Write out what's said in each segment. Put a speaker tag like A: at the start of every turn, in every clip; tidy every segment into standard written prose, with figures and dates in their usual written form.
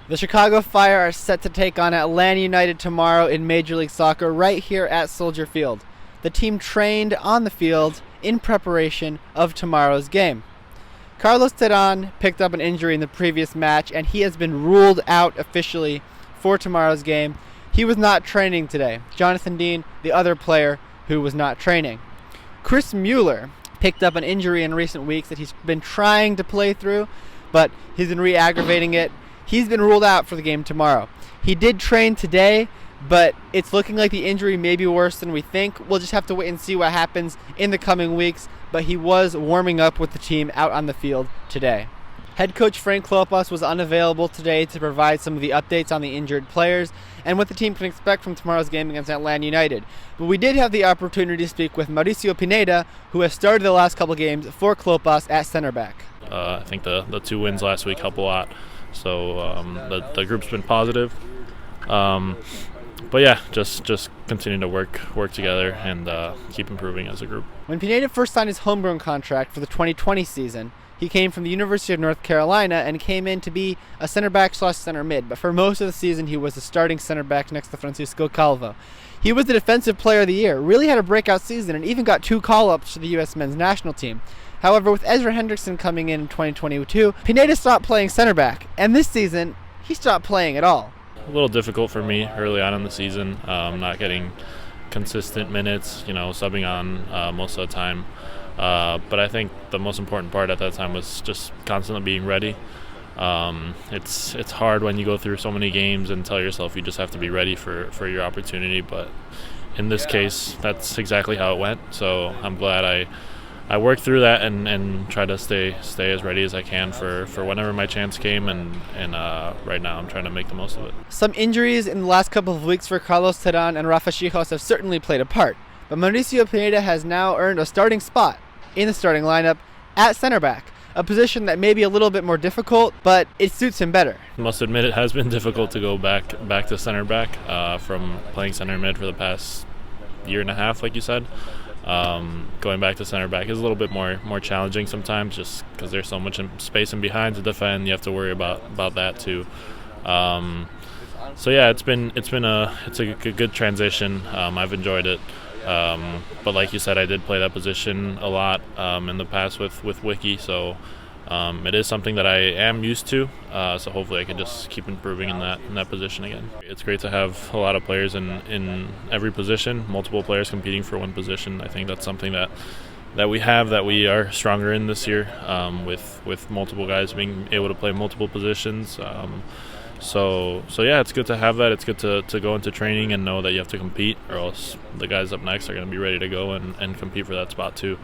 A: The Chicago Fire are set to take on Atlanta United tomorrow in Major League Soccer right here at Soldier Field. The team trained on the field in preparation of tomorrow's game. Carlos Terán picked up an injury in the previous match, and he has been ruled out officially for tomorrow's game. He was not training today. Jonathan Dean, the other player who was not training. Chris Mueller picked up an injury in recent weeks that he's been trying to play through, but he's been re-aggravating it. He's been ruled out for the game tomorrow. He did train today, but it's looking like the injury may be worse than we think. We'll just have to wait and see what happens in the coming weeks, but he was warming up with the team out on the field today. Head coach Frank Klopas was unavailable today to provide some of the updates on the injured players and what the team can expect from tomorrow's game against Atlanta United. But we did have the opportunity to speak with Mauricio Pineda, who has started the last couple games for Klopas at center back.
B: I think the 2 wins last week help a lot. So the group's been positive. But yeah, just continue to work together and keep improving as a group.
A: When Pineda first signed his homegrown contract for the 2020 season, he came from the University of North Carolina and came in to be a center back / center mid. But for most of the season, he was the starting center back next to Francisco Calvo. He was the defensive player of the year, really had a breakout season, and even got 2 call-ups to the U.S. men's national team. However, with Ezra Hendrickson coming in 2022, Pineda stopped playing center back, and this season, he stopped playing at all.
B: A little difficult for me early on in the season, not getting consistent minutes, subbing on most of the time. But I think the most important part at that time was just constantly being ready. It's hard when you go through so many games and tell yourself you just have to be ready for your opportunity, but in this case, that's exactly how it went. So I'm glad I worked through that and tried to stay as ready as I can for whenever my chance came, and right now I'm trying to make the most of it.
A: Some injuries in the last couple of weeks for Carlos Terán and Rafa Chijos have certainly played a part, but Mauricio Pineda has now earned a starting spot in the starting lineup at center back, a position that may be a little bit more difficult, but it suits him better.
B: I must admit it has been difficult to go back to center back from playing center mid for the past year and a half, like you said. Going back to center back is a little bit more challenging sometimes, just because there's so much space in behind to defend. You have to worry about that too. So yeah, it's a good transition. I've enjoyed it. But like you said, I did play that position a lot in the past with Wiki, so it is something that I am used to. So hopefully I can just keep improving in that position again. It's great to have a lot of players in every position, multiple players competing for one position. I think that's something that we are stronger in this year, with multiple guys being able to play multiple positions. So yeah, it's good to have that. It's good to go into training and know that you have to compete, or else the guys up next are going to be ready to go and compete for that spot too.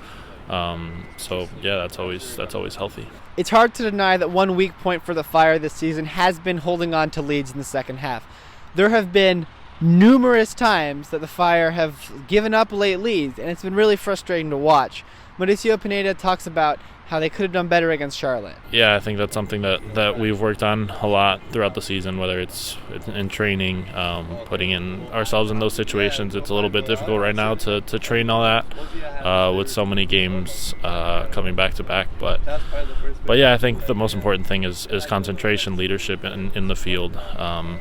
B: So yeah, that's always healthy.
A: It's hard to deny that one weak point for the Fire this season has been holding on to leads in the second half. There have been numerous times that the Fire have given up late leads, and it's been really frustrating to watch. Mauricio Pineda talks about how they could have done better against Charlotte.
B: Yeah, I think that's something that we've worked on a lot throughout the season, whether it's in training, putting in ourselves in those situations. It's a little bit difficult right now to train all that with so many games coming back to back. But yeah, I think the most important thing is concentration, leadership in the field.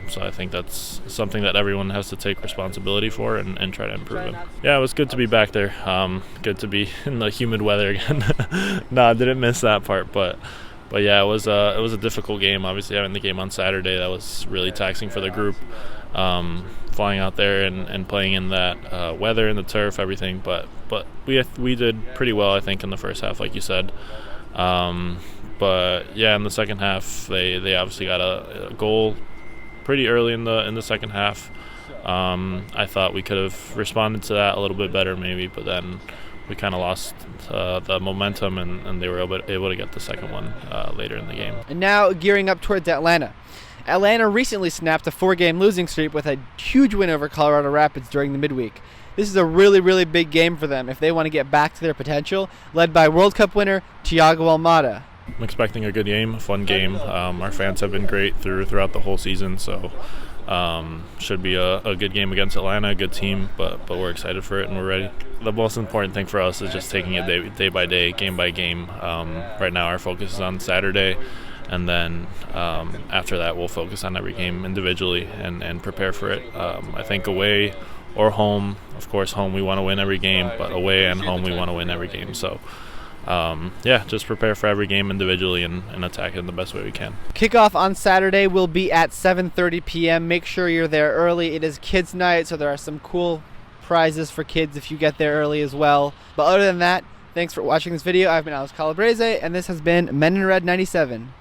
B: So I think that's something that everyone has to take responsibility for and try to improve it. Yeah, it was good to be back there. Good to be in the humid weather again. No, I didn't miss that part, but yeah, it was a difficult game. Obviously, having the game on Saturday, that was really taxing for the group. Flying out there and playing in that weather and the turf, everything. But we did pretty well, I think, in the first half, like you said. But yeah, in the second half, they obviously got a goal pretty early in the second half. I thought we could have responded to that a little bit better, maybe, but then we kind of lost the momentum, and they were able to get the second one later in the game.
A: And now gearing up towards Atlanta. Atlanta recently snapped a 4-game losing streak with a huge win over Colorado Rapids during the midweek. This is a really, really big game for them if they want to get back to their potential, led by World Cup winner Thiago Almada.
B: I'm expecting a good game, a fun game. Our fans have been great throughout the whole season, so should be a good game against Atlanta, a good team, but we're excited for it and we're ready. The most important thing for us is just taking it day by day, game by game. Right now our focus is on Saturday, and then after that we'll focus on every game individually and prepare for it. I think away or home, of course home we want to win every game, but away and home we want to win every game. So just prepare for every game individually and attack it in the best way we can.
A: Kickoff on Saturday will be at 7:30 p.m. Make sure you're there early. It is kids' night, so there are some cool prizes for kids if you get there early as well. But other than that, thanks for watching this video. I've been Alex Calabrese, and this has been Men in Red 97.